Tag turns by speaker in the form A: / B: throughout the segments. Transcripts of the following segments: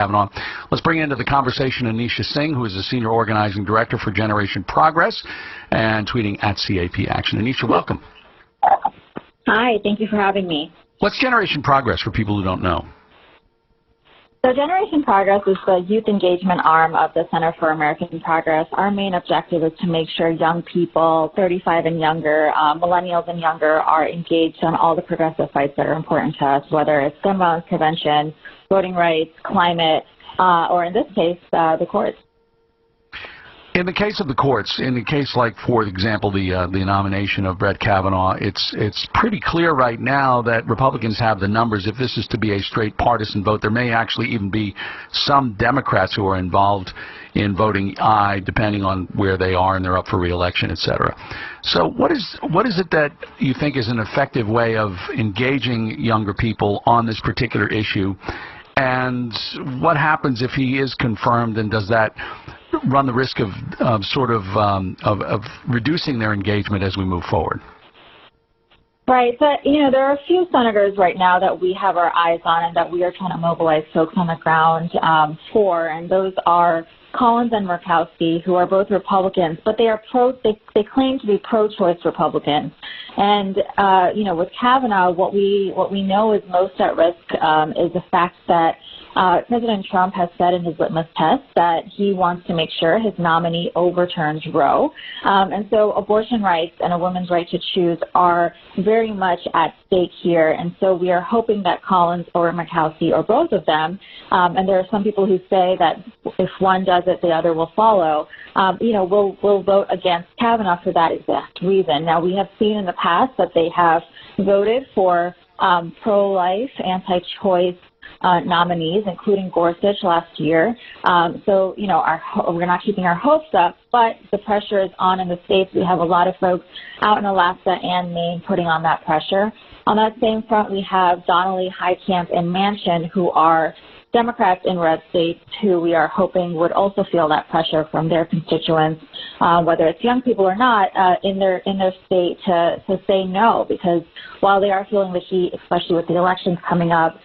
A: Kavanaugh. Let's bring into the conversation Anisha Singh, who is the Senior Organizing Director for Generation Progress and tweeting at CAP Action. Anisha, welcome.
B: Hi, thank you for having me.
A: What's Generation Progress for people who don't know?
B: So Generation Progress is the youth engagement arm of the Center for American Progress. Our main objective is to make sure young people, 35 and younger, millennials and younger, are engaged on all the progressive fights that are important to us, whether it's gun violence prevention, voting rights, climate, or in this case, the courts.
A: In the case of the courts, in the case like, for example, the nomination of Brett Kavanaugh, it's pretty clear right now that Republicans have the numbers. If this is to be a straight partisan vote, there may actually even be some Democrats who are involved in voting aye, depending on where they are and they're up for re-election, et cetera. So what is it that you think is an effective way of engaging younger people on this particular issue? And what happens if he is confirmed, and does that run the risk of reducing their engagement as we move forward?
B: Right. So, there are a few senators right now that we have our eyes on and that we are trying to mobilize folks on the ground for, and those are Collins and Murkowski, who are both Republicans, but they claim to be pro-choice Republicans. And with Kavanaugh, what we know is most at risk is the fact that President Trump has said in his litmus test that he wants to make sure his nominee overturns Roe. And so abortion rights and a woman's right to choose are very much at stake here. And so we are hoping that Collins or Murkowski or both of them, and there are some people who say that if one does it, the other will follow, will vote against Kavanaugh for that exact reason. Now, we have seen in the past that they have voted for pro-life, anti-choice nominees, including Gorsuch last year. So, we're not keeping our hopes up, but the pressure is on in the states. We have a lot of folks out in Alaska and Maine putting on that pressure. On that same front, we have Donnelly, Heitkamp, and Manchin, who are Democrats in red states who we are hoping would also feel that pressure from their constituents, whether it's young people or not, in their state to say no, because while they are feeling the heat, especially with the elections coming up,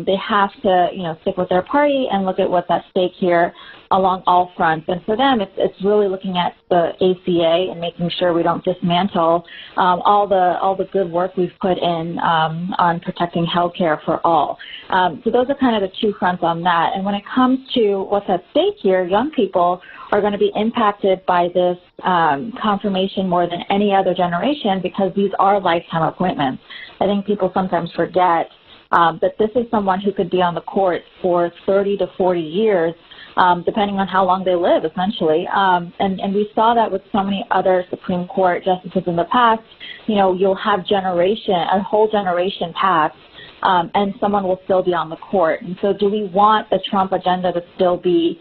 B: they have to, stick with their party and look at what's at stake here along all fronts. And for them, it's really looking at the ACA and making sure we don't dismantle all the good work we've put in on protecting health care for all. So those are kind of the two fronts on that. And when it comes to what's at stake here, young people are going to be impacted by this confirmation more than any other generation because these are lifetime appointments. I think people sometimes forget that this is someone who could be on the court for 30 to 40 years, depending on how long they live, essentially. And we saw that with so many other Supreme Court justices in the past. You'll have a whole generation pass, and someone will still be on the court. And so do we want the Trump agenda to still be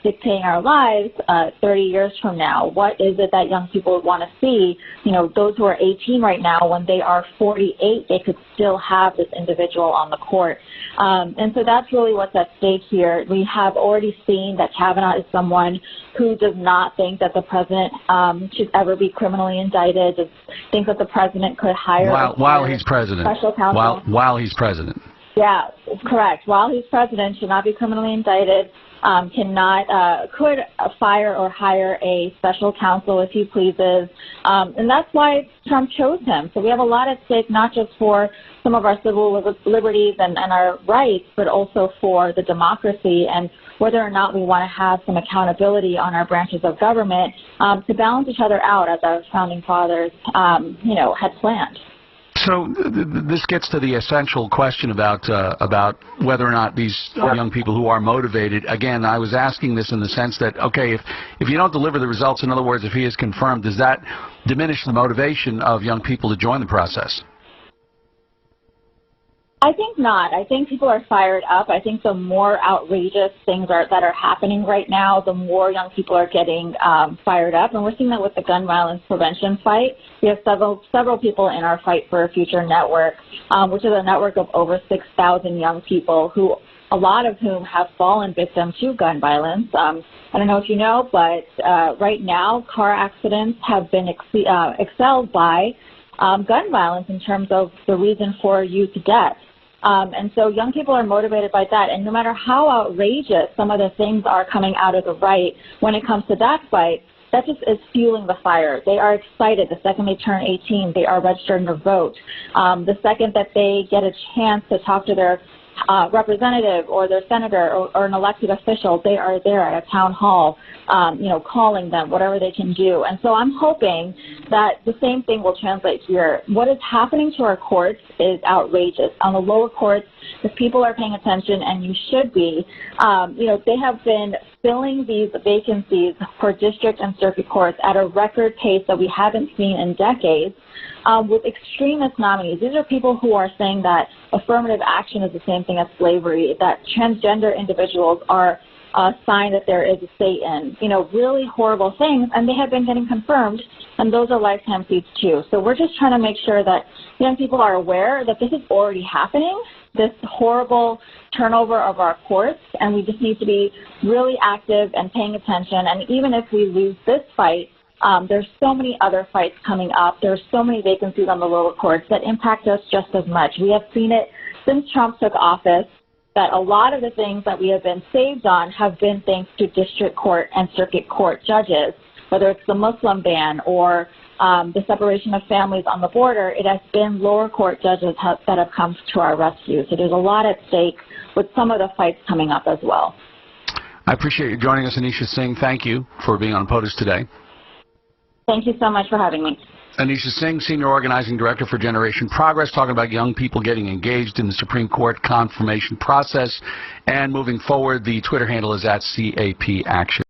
B: dictating our lives 30 years from now? What is it that young people want to see? Those who are 18 right now, when they are 48, they could still have this individual on the court. And so that's really what's at stake here. We have already seen that Kavanaugh is someone who does not think that the president should ever be criminally indicted, just think that the president could hire
A: while he's president.
B: Special counsel.
A: While he's president.
B: Yeah, correct. While he's president, should not be criminally indicted, could fire or hire a special counsel if he pleases. And that's why Trump chose him. So we have a lot at stake, not just for some of our civil liberties and our rights, but also for the democracy and whether or not we want to have some accountability on our branches of government to balance each other out as our founding fathers, had planned.
A: So this gets to the essential question about whether or not these young people who are motivated. Again, I was asking this in the sense that, okay, if you don't deliver the results, in other words, if he is confirmed, does that diminish the motivation of young people to join the process?
B: I think not. I think people are fired up. I think the more outrageous things that are happening right now, the more young people are getting fired up. And we're seeing that with the gun violence prevention fight. We have several people in our Fight for a Future network, which is a network of over 6,000 young people who, a lot of whom have fallen victim to gun violence. I don't know if you know, but right now car accidents have been excelled by gun violence in terms of the reason for youth death. And so young people are motivated by that. And no matter how outrageous some of the things are coming out of the right when it comes to that fight, that just is fueling the fire. They are excited. The second they turn 18, they are registering to vote. The second that they get a chance to talk to their representative or their senator or an elected official, they are there at a town hall, calling them, whatever they can do. And so I'm hoping that the same thing will translate here. What is happening to our courts is outrageous. On the lower courts, if people are paying attention, and you should be, they have been filling these vacancies for district and circuit courts at a record pace that we haven't seen in decades. With extremist nominees. These are people who are saying that affirmative action is the same thing as slavery, that transgender individuals are a sign that there is a Satan, really horrible things, and they have been getting confirmed, and those are lifetime seats too. So we're just trying to make sure that young people are aware that this is already happening, this horrible turnover of our courts, and we just need to be really active and paying attention. And even if we lose this fight, there's so many other fights coming up. There's so many vacancies on the lower courts that impact us just as much. We have seen it since Trump took office, that a lot of the things that we have been saved on have been thanks to district court and circuit court judges, whether it's the Muslim ban or the separation of families on the border. It has been lower court judges that have come to our rescue. So there's a lot at stake with some of the fights coming up as well.
A: I appreciate you joining us, Anisha Singh. Thank you for being on POTUS today.
B: Thank you so much for having me.
A: Anisha Singh, Senior Organizing Director for Generation Progress, talking about young people getting engaged in the Supreme Court confirmation process and moving forward. The Twitter handle is @CAPAction.